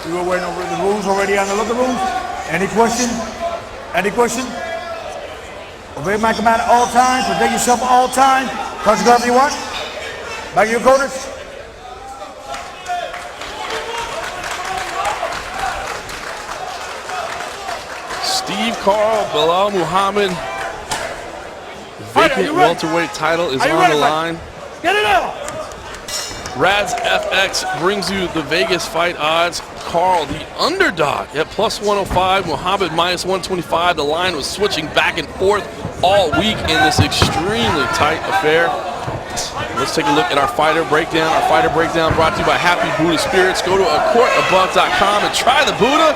You were waiting over the rules already on the locker room? Any question? Any question? Obey my command at all times. Protect yourself at all times. Touch whatever you want. Back to your quarters. Steve Carl, Belal Muhammad. Vacant welterweight title is on the line. Get it out! Rads FX brings you the Vegas fight odds. Carl, the underdog, at plus 105. Muhammad minus 125. The line was switching back and forth all week in this extremely tight affair. Let's take a look at our fighter breakdown. Our fighter breakdown brought to you by Happy Buddha Spirits. Go to acourtabove.com and try the Buddha.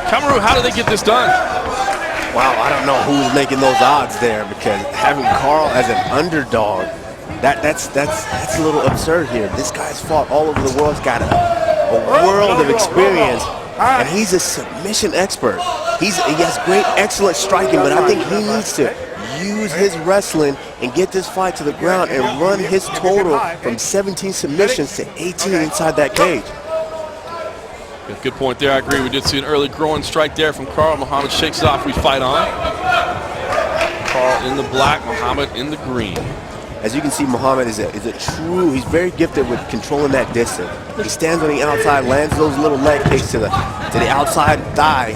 Kamaru, how do they get this done? Wow, I don't know who's making those odds there, because having Carl as an underdog, that's a little absurd here. This guy's fought all over the world. He's got a world of experience, and he's a submission expert. He has great, excellent striking, but I think he needs to use his wrestling and get this fight to the ground and run his total from 17 submissions to 18 inside that cage. Good point there. I agree. We did see an early growing strike there from Carl. Muhammad shakes it off. We fight on. Carl in the black, Muhammad in the green. As you can see, Muhammad is a true, he's very gifted with controlling that distance. He stands on the outside, lands those little leg kicks to the outside thigh,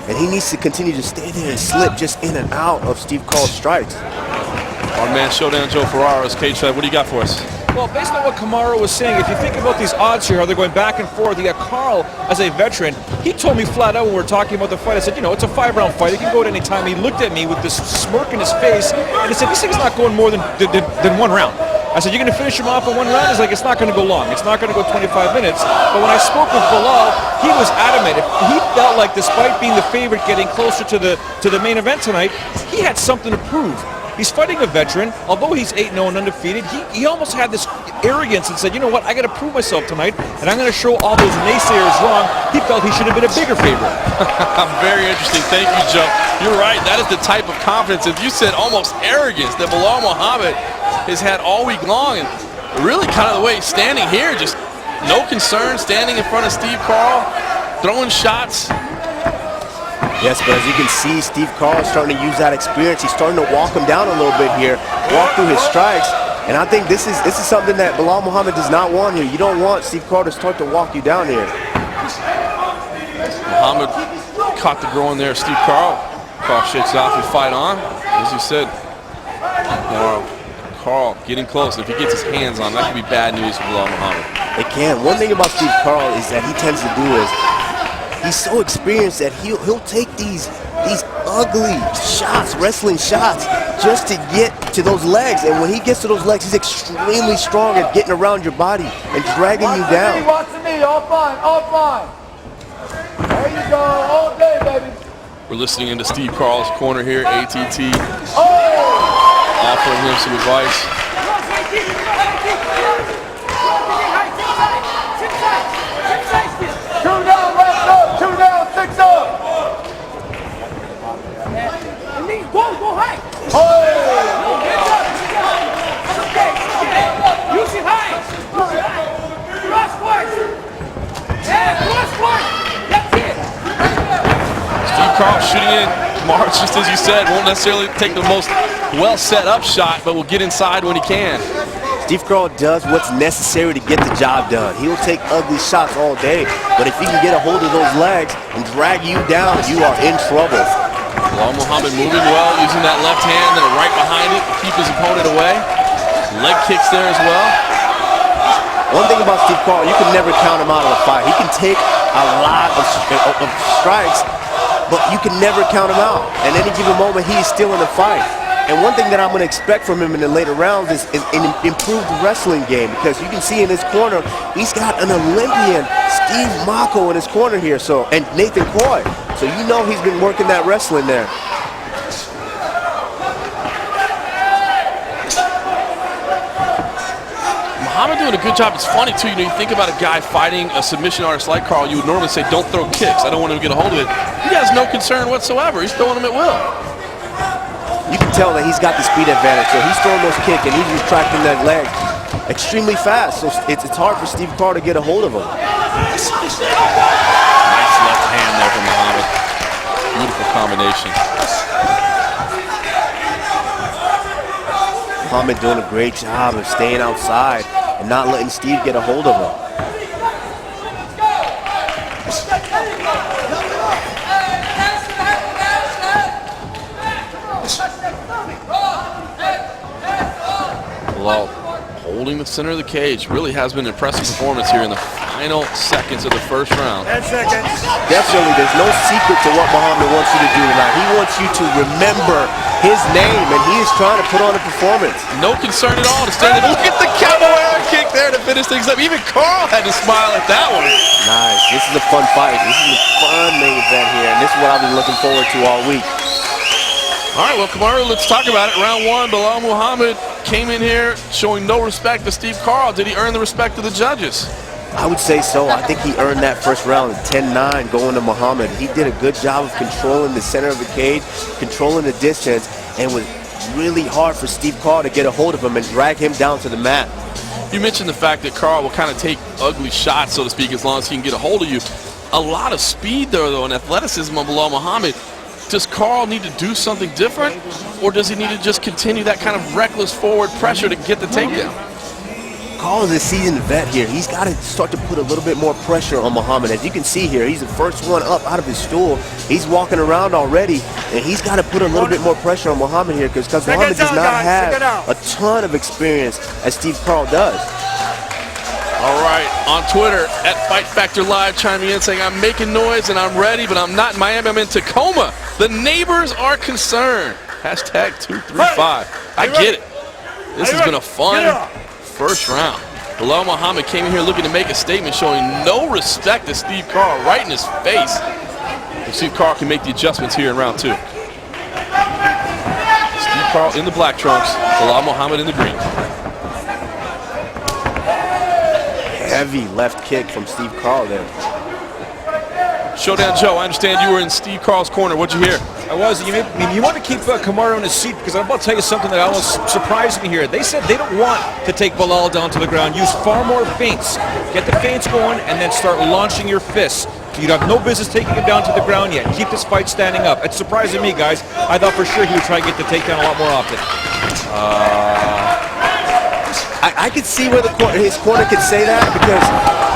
and he needs to continue to stay there and slip just in and out of Steve Carl's strikes. Our man Showdown Joe Ferraro's cage side. What do you got for us? Well, based on what Kamaru was saying, if you think about these odds here, how they're going back and forth, you got Carl as a veteran. He told me flat out when we were talking about the fight, I said, you know, it's a 5-round fight. It can go at any time. He looked at me with this smirk in his face, and he said, this thing's not going more than 1 round. I said, you're going to finish him off in 1 round? He's like, it's not going to go long. It's not going to go 25 minutes. But when I spoke with Belal, he was adamant. He felt like despite being the favorite, getting closer to the main event tonight, he had something to prove. He's fighting a veteran. Although he's 8-0 and undefeated, he almost had this arrogance and said, you know what, I got to prove myself tonight, and I'm going to show all those naysayers wrong. He felt he should have been a bigger favorite. Very interesting. Thank you, Joe. You're right. That is the type of confidence, as you said, almost arrogance that Belal Muhammad has had all week long, and really kind of the way he's standing here, just no concern, standing in front of Steve Carl, throwing shots. Yes, but as you can see, Steve Carl is starting to use that experience. He's starting to walk him down a little bit here, walk through his strikes. And I think this is something that Belal Muhammad does not want here. You don't want Steve Carl to start to walk you down here. Muhammad caught the groin there. Steve Carl. Carl shakes off and fight on. As you said, Carl getting close. If he gets his hands on, that could be bad news for Belal Muhammad. It can. One thing about Steve Carl is that he tends to do is he's so experienced that he'll take these ugly shots, wrestling shots, just to get to those legs. And when he gets to those legs, he's extremely strong at getting around your body and dragging you down. Watch me, all fine, all fine. There you go, all day, baby. We're listening into Steve Carl's corner here, ATT, offering him some advice. Steve Carl shooting in. Kamaru, just as you said, won't necessarily take the most well set up shot, but will get inside when he can. Steve Carl does what's necessary to get the job done. He will take ugly shots all day, but if he can get a hold of those legs and drag you down, you are in trouble. Belal Muhammad moving well, using that left hand and right behind it to keep his opponent away. Leg kicks there as well. One thing about Steve Carl, you can never count him out of the fight. He can take a lot of strikes, but you can never count him out. At any given moment, he is still in the fight. And one thing that I'm going to expect from him in the later rounds is an improved wrestling game, because you can see in his corner, he's got an Olympian, Steve Mako, in his corner here, and Nathan Coy. So you know he's been working that wrestling there. Muhammad doing a good job. It's funny, too. You know, you think about a guy fighting a submission artist like Carl, you would normally say, don't throw kicks. I don't want him to get a hold of it. He has no concern whatsoever. He's throwing them at will. You can tell that he's got the speed advantage, so he's throwing those kicks and he's retracting that leg extremely fast, so it's hard for Steve Carl to get a hold of him. determination. Muhammad doing a great job of staying outside and not letting Steve get a hold of him. Belal holding the center of the cage. Really has been an impressive performance here in the final seconds of the first round. 10 seconds. Definitely, there's no secret to what Muhammad wants you to do tonight. He wants you to remember his name, and he is trying to put on a performance. No concern at all to stand there. Look at the capoeira kick there to finish things up. Even Carl had to smile at that one. Nice. This is a fun fight. This is a fun main event here, and this is what I've been looking forward to all week. All right, well, Kamaru, let's talk about it. Round one, Belal Muhammad came in here showing no respect to Steve Carl. Did he earn the respect of the judges? I would say so. I think he earned that first round, 10-9 going to Muhammad. He did a good job of controlling the center of the cage, controlling the distance, and was really hard for Steve Carl to get a hold of him and drag him down to the mat. You mentioned the fact that Carl will kind of take ugly shots, so to speak, as long as he can get a hold of you. A lot of speed there, though, and athleticism on Belal Muhammad. Does Carl need to do something different, or does he need to just continue that kind of reckless forward pressure to get the takedown? Carl is a seasoned vet here. He's got to start to put a little bit more pressure on Muhammad. As you can see here, he's the first one up out of his stool. He's walking around already, and he's got to put a little bit more pressure on Muhammad here because Muhammad does not have a ton of experience as Steve Carl does. All right, on Twitter, at Fight Factor Live, chiming in saying, I'm making noise and I'm ready, but I'm not in Miami, I'm in Tacoma. The neighbors are concerned. Hashtag 235. I get it. This has been a fun first round. Belal Muhammad came in here looking to make a statement, showing no respect to Steve Carl right in his face. And Steve Carl can make the adjustments here in round two. Steve Carl in the black trunks, Belal Muhammad in the green. Heavy left kick from Steve Carl there. Showdown Joe, I understand you were in Steve Carl's corner. What'd you hear? I was. You want to keep Kamaru in his seat because I'm about to tell you something that almost surprised me here. They said they don't want to take Belal down to the ground. Use far more feints. Get the feints going and then start launching your fists. You'd have no business taking him down to the ground yet. Keep this fight standing up. It's surprising me, guys. I thought for sure he would try to get the takedown a lot more often. I could see where his corner could say that because,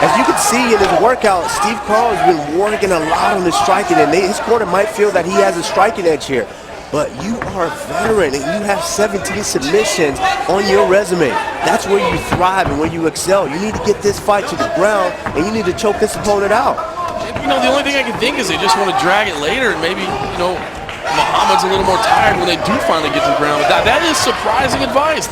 as you can see in his workout, Steve Carl has been working a lot on his striking, and his corner might feel that he has a striking edge here. But you are a veteran, and you have 17 submissions on your resume. That's where you thrive and where you excel. You need to get this fight to the ground, and you need to choke this opponent out. You know, the only thing I can think is they just want to drag it later, and maybe, you know, Muhammad's a little more tired when they do finally get to the ground. But that is surprising advice.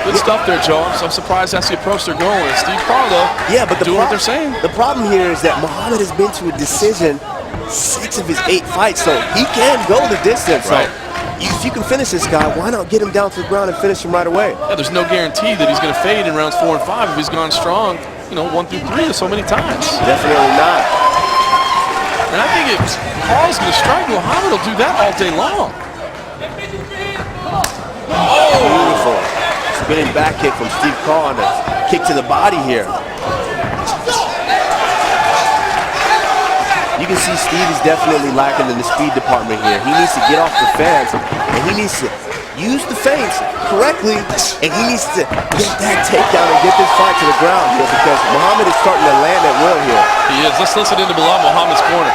Good stuff there, Joe. I'm surprised that's the approach they're going with. Steve Carl, though, but doing what they're saying. The problem here is that Muhammad has been to a decision 6 of his 8 fights, so he can go the distance. Right. So if you can finish this guy, why not get him down to the ground and finish him right away? Yeah, there's no guarantee that he's going to fade in rounds 4 and 5 if he's gone strong, you know, 1 through 3 so many times. Definitely not. And I think if Carl's going to strike, Muhammad will do that all day long. Oh! Beautiful. Spinning back kick from Steve Carl and a kick to the body here. You can see Steve is definitely lacking in the speed department here. He needs to get off the fence, and he needs to use the feints correctly, and he needs to get that takedown and get this fight to the ground here because Muhammad is starting to land at will here. He is. Let's listen into Belal Muhammad's corner.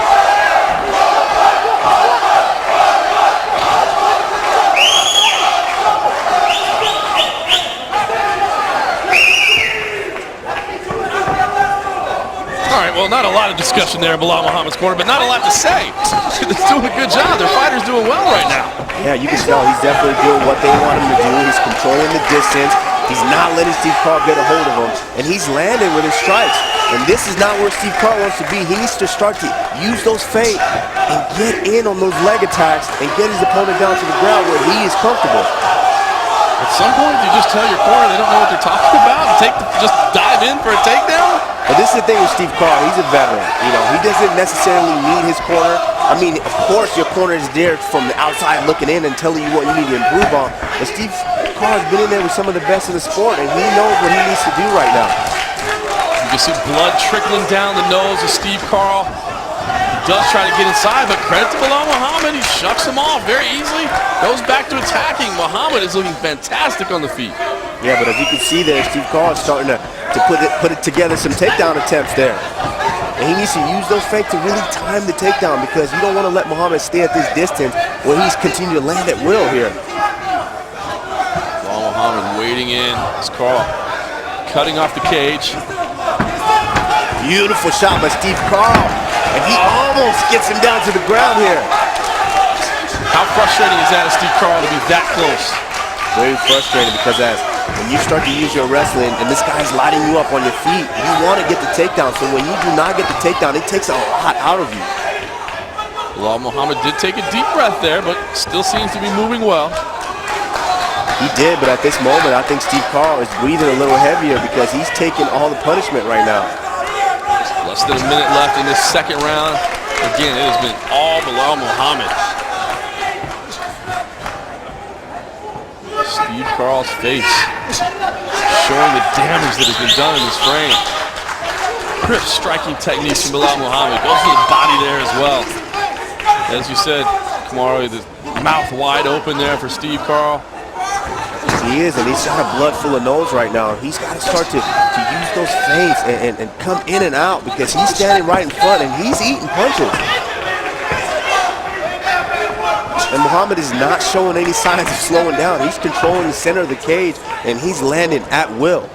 All right, well, not a lot of discussion there in Belal Muhammad's corner, but not a lot to say. They're doing a good job. Their fighter's doing well right now. Yeah, you can tell he's definitely doing what they want him to do. He's controlling the distance. He's not letting Steve Carl get a hold of him, and he's landing with his strikes. And this is not where Steve Carl wants to be. He needs to start to use those feints and get in on those leg attacks and get his opponent down to the ground where he is comfortable. At some point, you just tell your corner they don't know what they're talking about. Just dive in for a takedown. But this is the thing with Steve Carl. He's a veteran. You know, he doesn't necessarily need his corner. I mean, of course, your corner is there from the outside looking in and telling you what you need to improve on. But Steve Carl has been in there with some of the best in the sport, and he knows what he needs to do right now. You can see blood trickling down the nose of Steve Carl. He does try to get inside, but credit to Belal Muhammad. He shucks him off very easily. Goes back to attacking. Muhammad is looking fantastic on the feet. Yeah, but as you can see there, Steve Carl is starting to put it together some takedown attempts there. And he needs to use those fakes to really time the takedown, because you don't want to let Muhammad stay at this distance where he's continuing to land at will here. Belal Muhammad waiting in. It's Carl cutting off the cage. Beautiful shot by Steve Carl. And he almost gets him down to the ground here. How frustrating is that as Steve Carl to be that close? Very frustrating, because when you start to use your wrestling and this guy's lighting you up on your feet, you want to get the takedown. So when you do not get the takedown, it takes a lot out of you. Belal Muhammad did take a deep breath there, but still seems to be moving well. He did, but at this moment, I think Steve Carl is breathing a little heavier because he's taking all the punishment right now. Less than a minute left in this second round. Again, it has been all Belal Muhammad. Steve Carl's face showing the damage that has been done in this frame. Crisp striking techniques from Belal Muhammad. Goes for the body there as well. As you said, Kamaru, the mouth wide open there for Steve Carl. He is, and he's got a blood full of nose right now. He's got to start to use those feints and come in and out, because he's standing right in front and he's eating punches. And Muhammad is not showing any signs of slowing down. He's controlling the center of the cage, and he's landing at will.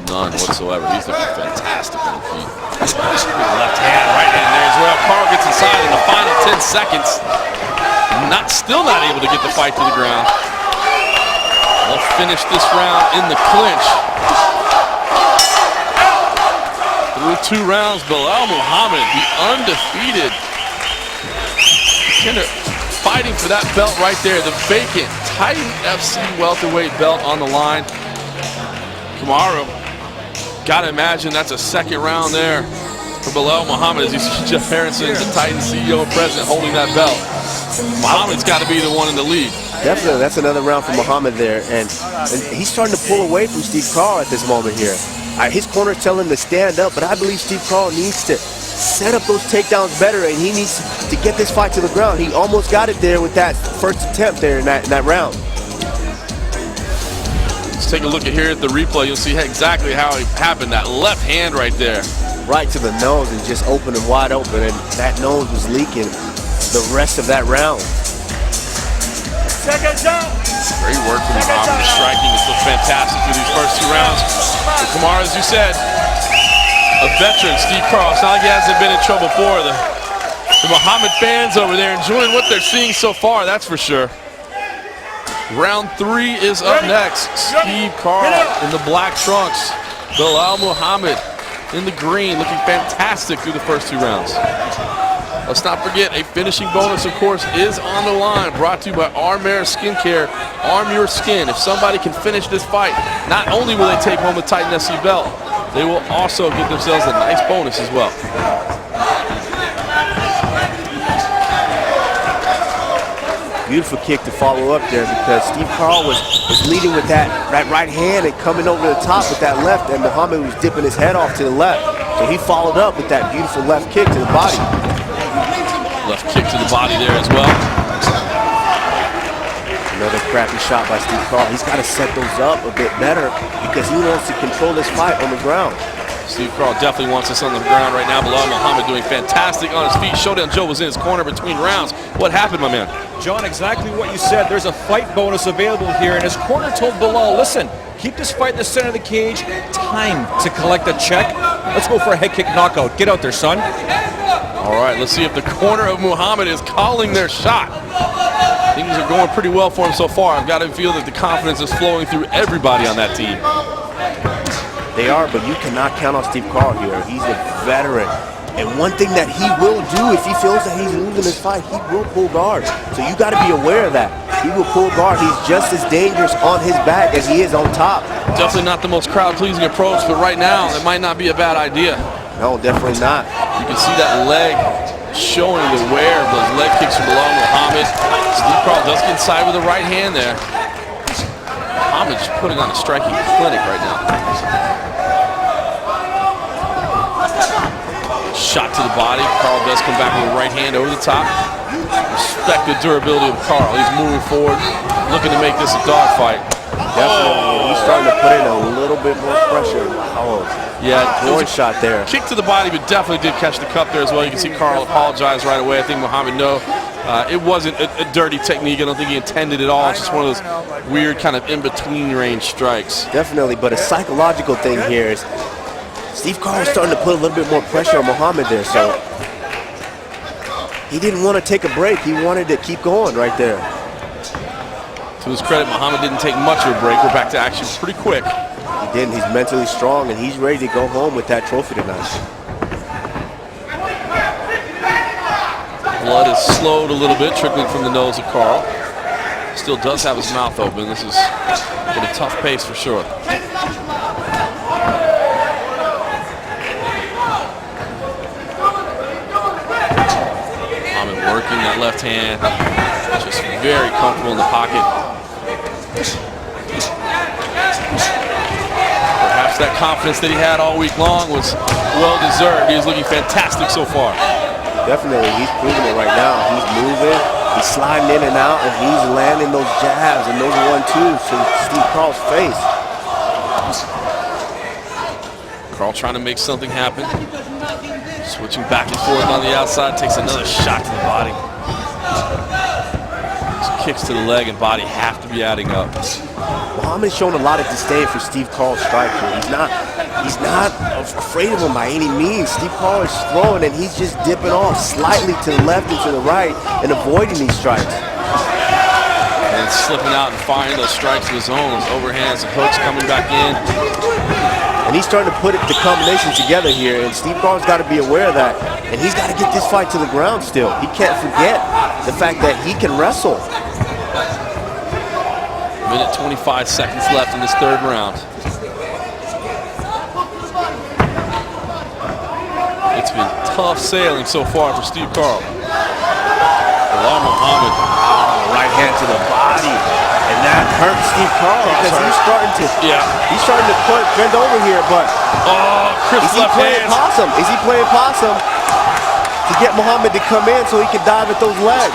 None whatsoever. He's looking fantastic on the feet. Left hand, right hand there as well. Carl gets inside in the final 10 seconds. Still not able to get the fight to the ground. They'll finish this round in the clinch. Through 2 rounds, Belal Muhammad, the undefeated contender, fighting for that belt right there, the vacant Titan FC welterweight belt on the line. Kamaru, gotta imagine that's a second round there for Belal Muhammad, as you see Jeff Harrison, the Titan CEO and president, holding that belt. Muhammad's got to be the one in the lead. Definitely, that's another round for Muhammad there, and he's starting to pull away from Steve Carl at this moment here. His corner's telling him to stand up, but I believe Steve Carl needs to set up those takedowns better, and he needs to get this fight to the ground. He almost got it there with that first attempt there in that round. Let's take a look here at the replay. You'll see exactly how it happened. That left hand right there. Right to the nose and just open and wide open, and that nose was leaking the rest of that round. Great work from Muhammad. The striking is looked fantastic through these first 2 rounds. But Kamaru, as you said, a veteran, Steve Carl. It's not like he hasn't been in trouble before. The Muhammad fans over there enjoying what they're seeing so far, that's for sure. Round 3 is up next. Steve Carl in the black trunks. Belal Muhammad in the green, looking fantastic through the first 2 rounds. Let's not forget, a finishing bonus, of course, is on the line. Brought to you by Armor Skincare. Arm your skin. If somebody can finish this fight, not only will they take home the Titan SC belt, they will also give themselves a nice bonus as well. Beautiful kick to follow up there, because Steve Carl was leading with that right hand and coming over the top with that left, and Muhammad was dipping his head off to the left. So he followed up with that beautiful left kick to the body. Left kick to the body there as well. Another crappy shot by Steve Carl. He's got to set those up a bit better, because he wants to control this fight on the ground. Steve Carl definitely wants us on the ground right now. Belal Muhammad doing fantastic on his feet. Showdown Joe was in his corner between rounds. What happened, my man? John, exactly what you said. There's a fight bonus available here, and his corner told Belal, listen, keep this fight in the center of the cage. Time to collect a check. Let's go for a head kick knockout. Get out there, son. All right, let's see if the corner of Muhammad is calling their shot. Things are going pretty well for him so far. I've got to feel that the confidence is flowing through everybody on that team. They are, but you cannot count on Steve Carl here. He's a veteran. And one thing that he will do if he feels that he's losing this fight, he will pull guard. So you got to be aware of that. He will pull guard. He's just as dangerous on his back as he is on top. Definitely not the most crowd-pleasing approach, but right now, it might not be a bad idea. No, definitely not. You can see that leg showing the wear of those leg kicks from Belal Muhammad. Steve Carl does get inside with the right hand there. Muhammad's putting on a striking clinic right now. Shot to the body. Carl does come back with a right hand over the top. Respect the durability of Carl. He's moving forward, looking to make this a dogfight. Definitely. He's starting to put in a little bit more pressure. Wow. Yeah, One shot there. Kick to the body, but definitely did catch the cup there as well. You can see Carl apologize right away. I think Muhammad it wasn't a dirty technique. I don't think he intended it all. It's just one of those weird kind of in-between range strikes. Definitely, but a psychological thing here is Steve Carl was starting to put a little bit more pressure on Muhammad there, so he didn't want to take a break. He wanted to keep going right there. To his credit, Muhammad didn't take much of a break. We're back to action pretty quick. He didn't. He's mentally strong, and he's ready to go home with that trophy tonight. Blood is slowed a little bit, trickling from the nose of Carl. Still does have his mouth open. This is at a tough pace for sure. Muhammad working that left hand, just very comfortable in the pocket. Perhaps that confidence that he had all week long was well-deserved. He is looking fantastic so far. Definitely, he's proving it right now. He's moving, he's sliding in and out, and he's landing those jabs and those 1-2s to Steve Carl's face. Carl trying to make something happen. Switching back and forth on the outside, takes another shot to the body. These kicks to the leg and body have to be adding up. Muhammad's shown a lot of disdain for Steve Carl's strike here. He's not afraid of him by any means. Steve Carl is throwing and he's just dipping off slightly to the left and to the right and avoiding these strikes. And slipping out and firing those strikes of his own, those overhands and hooks coming back in. And he's starting to put the combination together here, and Steve Carl's got to be aware of that. And he's got to get this fight to the ground still. He can't forget the fact that he can wrestle. Minute 25 seconds left in this third round. It's been tough sailing so far for Steve Carl. Belal Muhammad. Right hand to the body. And that hurts Steve Carl because he's starting to bend over here, but is he playing possum? Is he playing possum to get Muhammad to come in so he can dive at those legs?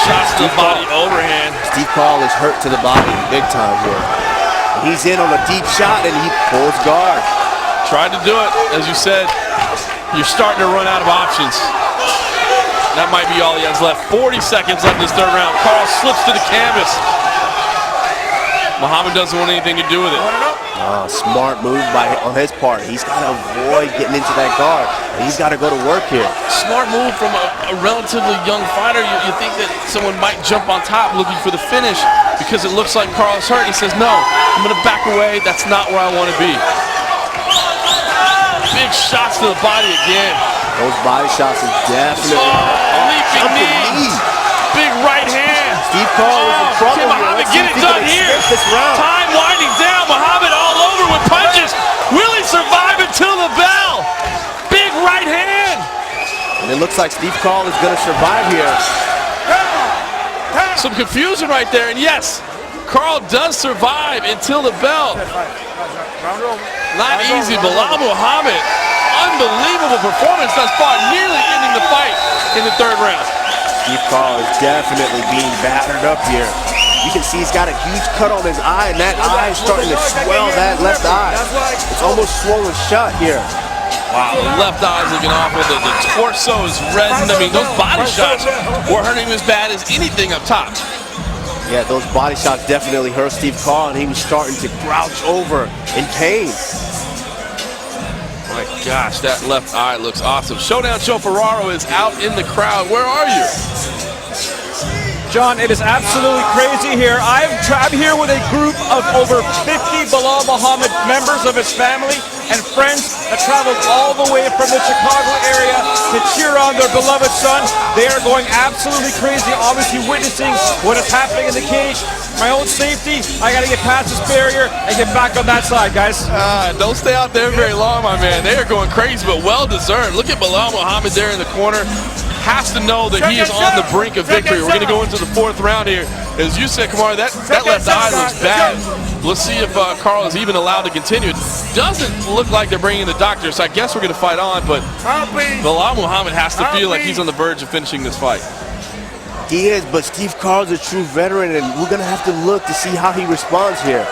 Shots to the body, overhand. Steve Carl is hurt to the body big time here. He's in on a deep shot and he pulls guard. Tried to do it, as you said. You're starting to run out of options. That might be all he has left. 40 seconds left in this third round. Carl slips to the canvas. Muhammad doesn't want anything to do with it. Smart move on his part. He's got to avoid getting into that guard. And he's got to go to work here. Smart move from a relatively young fighter. You think that someone might jump on top looking for the finish because it looks like Carl's hurt. He says, no, I'm going to back away. That's not where I want to be. Big shots to the body again. Those body shots is definitely leaping knee. Big right hand. Steve Carl is in trouble. Can Muhammad get it done here? Time winding down. Muhammad all over with punches. Will he survive until the bell? Big right hand. And it looks like Steve Carl is going to survive here. Some confusion right there. And yes, Carl does survive until the bell. Not easy. Belal Muhammad. Unbelievable performance thus far, nearly ending the fight in the third round. Steve Carl is definitely being battered up here. You can see he's got a huge cut on his eye, and that eye is starting to swell, that left eye. It's almost swollen shut here. Wow, the left eye is looking awful. The torso is reddened. I mean, those body shots were hurting him as bad as anything up top. Yeah, those body shots definitely hurt Steve Carl, and he was starting to crouch over in pain. My gosh, that left eye looks awesome. Showdown Joe Ferraro is out in the crowd. Where are you? John, it is absolutely crazy here. I'm here with a group of over 50 Belal Muhammad members of his family and friends that traveled all the way from the Chicago area to cheer on their beloved son. They are going absolutely crazy, obviously witnessing what is happening in the cage. My own safety, I got to get past this barrier and get back on that side, guys. Don't stay out there very long, my man. They are going crazy, but well-deserved. Look at Belal Muhammad there in the corner. Has to know that he is on the brink of victory. We're going to go into the fourth round here. As you said, Kamar, that left eye looks bad. Let's see if Carl is even allowed to continue. It doesn't look like they're bringing the doctor, so I guess we're going to fight on, but Belal Muhammad has to feel like he's on the verge of finishing this fight. He is, but Steve Carl's a true veteran, and we're going to have to look to see how he responds here.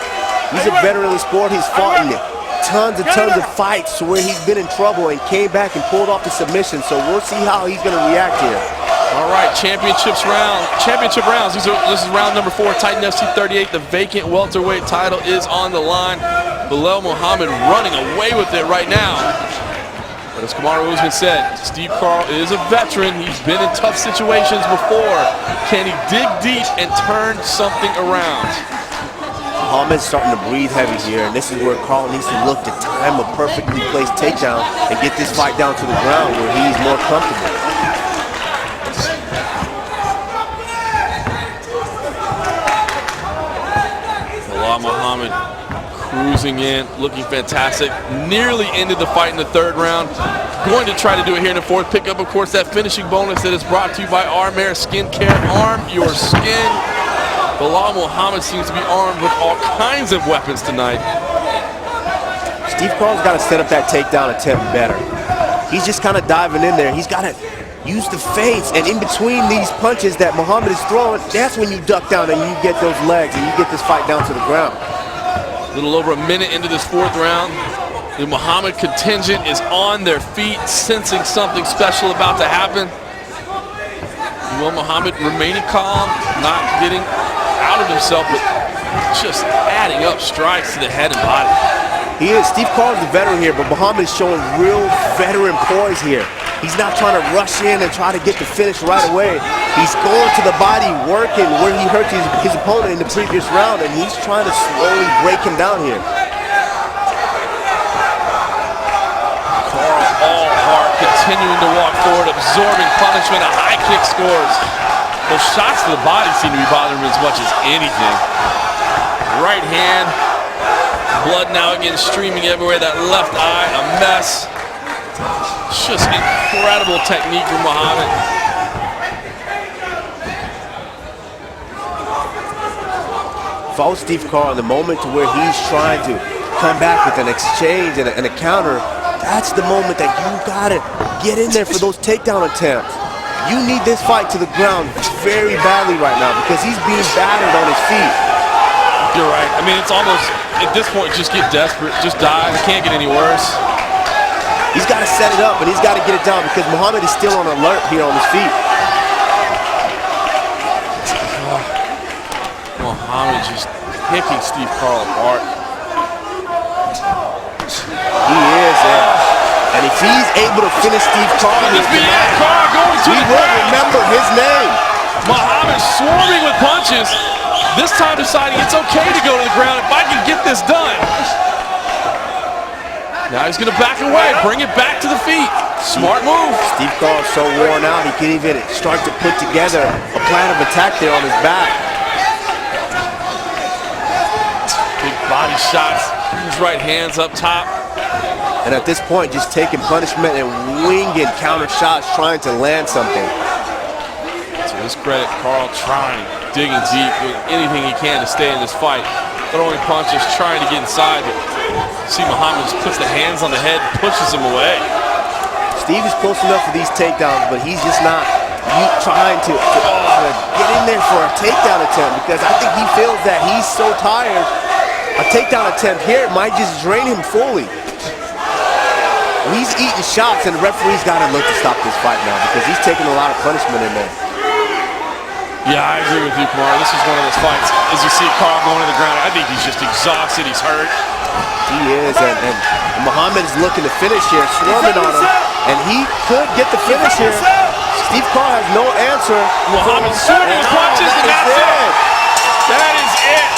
He's a veteran of the sport. He's fought in tons of fights to where he's been in trouble and came back and pulled off the submission, so we'll see how he's going to react here. All right, championship rounds. This is round number 4, Titan FC 38. The vacant welterweight title is on the line. Belal Muhammad running away with it right now. But as Kamaru Usman said, Steve Carl is a veteran. He's been in tough situations before. Can he dig deep and turn something around? Muhammad's starting to breathe heavy here, and this is where Carl needs to look to time a perfectly placed takedown and get this fight down to the ground where he's more comfortable. Belal Muhammad cruising in, looking fantastic. Nearly ended the fight in the 3rd round. Going to try to do it here in the 4th. Pick up, of course, that finishing bonus that is brought to you by Armor Skincare. Arm your skin. Belal Muhammad seems to be armed with all kinds of weapons tonight. Steve Carl's got to set up that takedown attempt better. He's just kind of diving in there. He's got to use the feints, and in between these punches that Muhammad is throwing, that's when you duck down and you get those legs and you get this fight down to the ground. A little over a minute into this 4th round. The Muhammad contingent is on their feet, sensing something special about to happen. Belal Muhammad remaining calm, not getting out of himself, but just adding up strikes to the head and body. He is. Steve Carl's the veteran here, but Muhammad is showing real veteran poise here. He's not trying to rush in and try to get the finish right away. He's going to the body, working where he hurt his opponent in the previous round, and he's trying to slowly break him down here. Carl, all heart, continuing to walk forward, absorbing punishment. A high kick scores. Those shots to the body seem to be bothering him as much as anything. Right hand, blood now again streaming everywhere. That left eye, a mess. Just incredible technique from Muhammad. If I was Steve Carl in the moment to where he's trying to come back with an exchange and a counter, that's the moment that you gotta get in there for those takedown attempts. You need this fight to the ground very badly right now because he's being battered on his feet. You're right. I mean, it's almost, at this point, just get desperate. Just dive. It can't get any worse. He's got to set it up, and he's got to get it down because Muhammad is still on alert here on his feet. Muhammad just picking Steve Carl apart. He is, and if he's able to finish Steve Carl, Carl going to we will remember his name. Muhammad swarming with punches. This time deciding it's okay to go to the ground if I can get this done. Now he's going to back away, bring it back to the feet. Smart move. Steve Carl's so worn out, he can even start to put together a plan of attack there on his back. Big body shots. His right hand's up top. And at this point, just taking punishment and winging counter shots, trying to land something. To his credit, Carl trying, digging deep, doing anything he can to stay in this fight. Throwing punches, trying to get inside, but see Muhammad just puts the hands on the head, pushes him away. Steve is close enough for these takedowns, but he's just not trying to get in there for a takedown attempt because I think he feels that he's so tired. A takedown attempt here might just drain him fully. He's eating shots, and the referee's got to look to stop this fight now because he's taking a lot of punishment in there. Yeah, I agree with you, Kamara. This is one of those fights. As you see Carl going to the ground, I think he's just exhausted. He's hurt. He is, and Muhammad is looking to finish here, swarming on him, and he could get the finish here. Steve Carl has no answer. Muhammad swarming with punches, and that's it. That is it.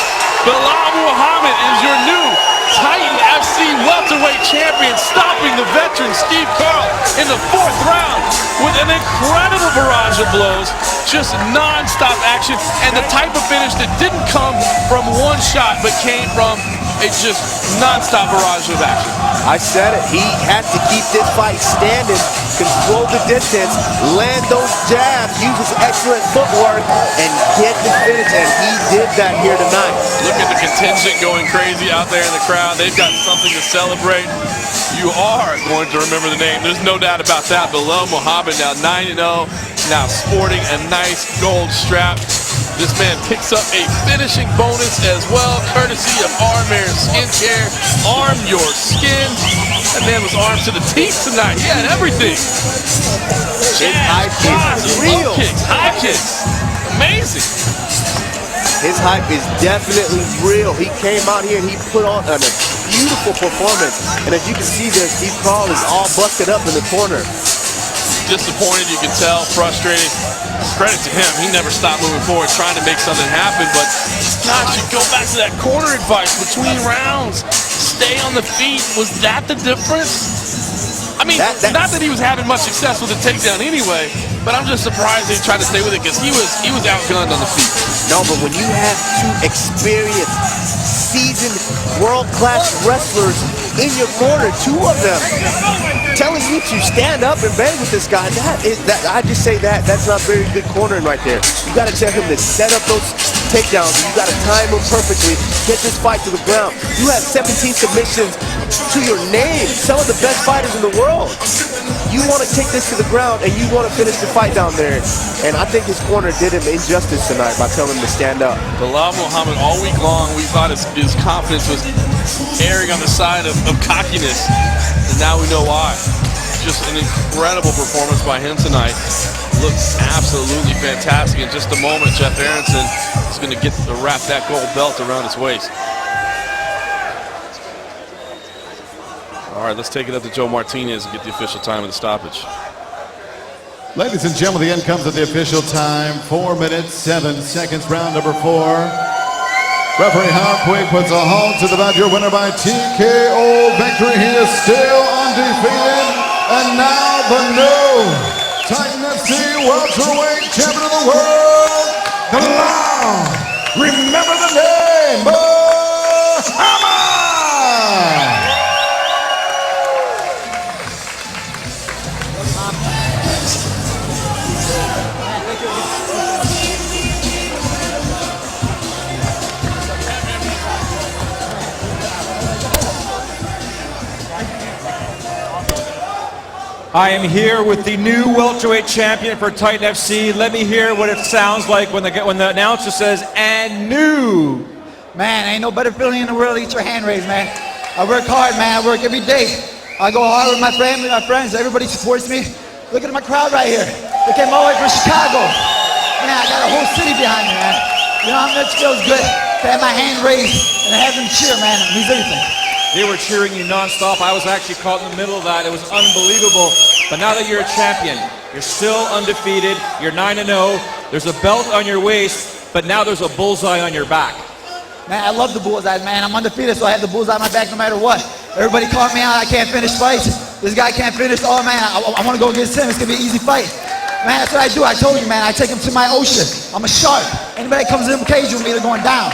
Belal Muhammad is your new Titan FC welterweight champion, stopping the veteran Steve Carl in the 4th round with an incredible barrage of blows, just non-stop action, and the type of finish that didn't come from one shot but came from a just non-stop barrage of action. I said it. He had to keep this fight standing, control the distance, land those jabs, use his excellent footwork, and get the finish. And he did that here tonight. Look at the contingent going crazy out there in the crowd. They've got something to celebrate. You are going to remember the name. There's no doubt about that. Belal Muhammad now 9-0, now sporting a nice gold strap. This man picks up a finishing bonus as well, courtesy of Armor Skincare. Arm your skin. That man was armed to the teeth tonight. He had everything. His hype is real. Low kicks, high kicks. Amazing. His hype is definitely real. He came out here and he put on a beautiful performance. And as you can see there, Steve Carl is all busted up in the corner. Disappointed, you can tell, frustrated. Credit to him, he never stopped moving forward, trying to make something happen, but gosh, you go back to that corner advice between rounds. Stay on the feet, was that the difference? I mean, not that he was having much success with the takedown anyway, but I'm just surprised they tried to stay with it because he was outgunned on the feet. No, but when you have two experienced, seasoned, world-class wrestlers in your corner, two of them, telling you to stand up and bang with this guy, I just say that's not very good cornering right there. You got to tell him to set up those takedowns. You got to time them perfectly, get this fight to the ground. You have 17 submissions to your name, some of the best fighters in the world. You want to take this to the ground and you want to finish the fight down there. And I think his corner did him injustice tonight by telling him to stand up. Belal Muhammad, all week long, we thought his confidence was erring on the side of cockiness, and now we know why. Just an incredible performance by him tonight. Looks absolutely fantastic. In just a moment, Jeff Aronson is going to get to wrap that gold belt around his waist. All right, let's take it up to Joe Martinez and get the official time of the stoppage. Ladies and gentlemen, the end comes at the official time. 4 minutes, 7 seconds, round number 4. Referee Hartwig puts a halt to the bout. Your winner by TKO victory. He is still undefeated. And now the new Titan FC welterweight champion of the world, Belal. Remember the name, Muhammad. I am here with the new welterweight champion for Titan FC. Let me hear what it sounds like when the announcer says, "and new." Man, ain't no better feeling in the world to get your hand raised, man. I work hard, man. I work every day. I go hard with my family, my friends. Everybody supports me. Look at my crowd right here. They came all the way from Chicago. Man, I got a whole city behind me, man. You know how much it feels good to have my hand raised and to have them cheer, man. It means everything. They were cheering you nonstop. I was actually caught in the middle of that. It was unbelievable. But now that you're a champion, you're still undefeated. You're 9-0. There's a belt on your waist, but now there's a bullseye on your back. Man, I love the bullseye, man. I'm undefeated, so I have the bullseye on my back no matter what. Everybody called me out. I can't finish fights. This guy can't finish. Oh, man, I want to go against him. It's going to be an easy fight. Man, that's what I do. I told you, man. I take him to my ocean. I'm a shark. Anybody that comes in the cage with me, they're going down.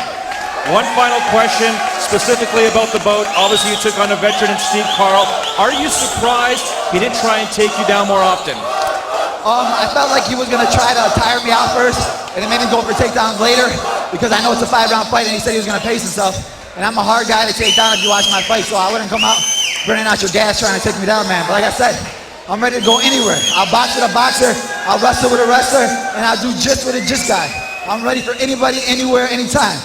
One final question, specifically about the bout. Obviously, you took on a veteran in Steve Carl. Are you surprised he didn't try and take you down more often? I felt like he was going to try to tire me out first, and then maybe go for takedowns later, because I know it's a 5-round fight, and he said he was going to pace himself. And I'm a hard guy to take down if you watch my fight, so I wouldn't come out burning out your gas trying to take me down, man. But like I said, I'm ready to go anywhere. I'll box with a boxer, I'll wrestle with a wrestler, and I'll do just with a just guy. I'm ready for anybody, anywhere, anytime.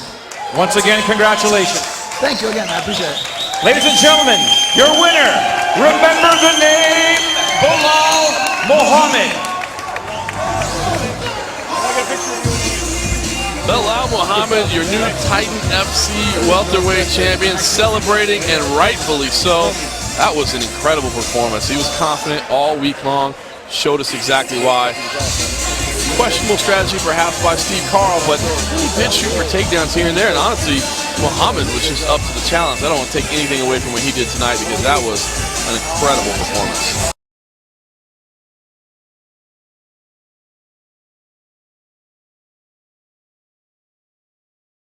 Once again, congratulations. Thank you again, I appreciate it. Ladies and gentlemen, your winner, remember the name, Belal Muhammad. Belal Muhammad, your new Titan FC welterweight champion, celebrating, and rightfully so. That was an incredible performance. He was confident all week long, showed us exactly why. Questionable strategy perhaps by Steve Carl, but he did shoot for takedowns here and there, and honestly, Muhammad was just up to the challenge. I don't want to take anything away from what he did tonight, because that was an incredible performance.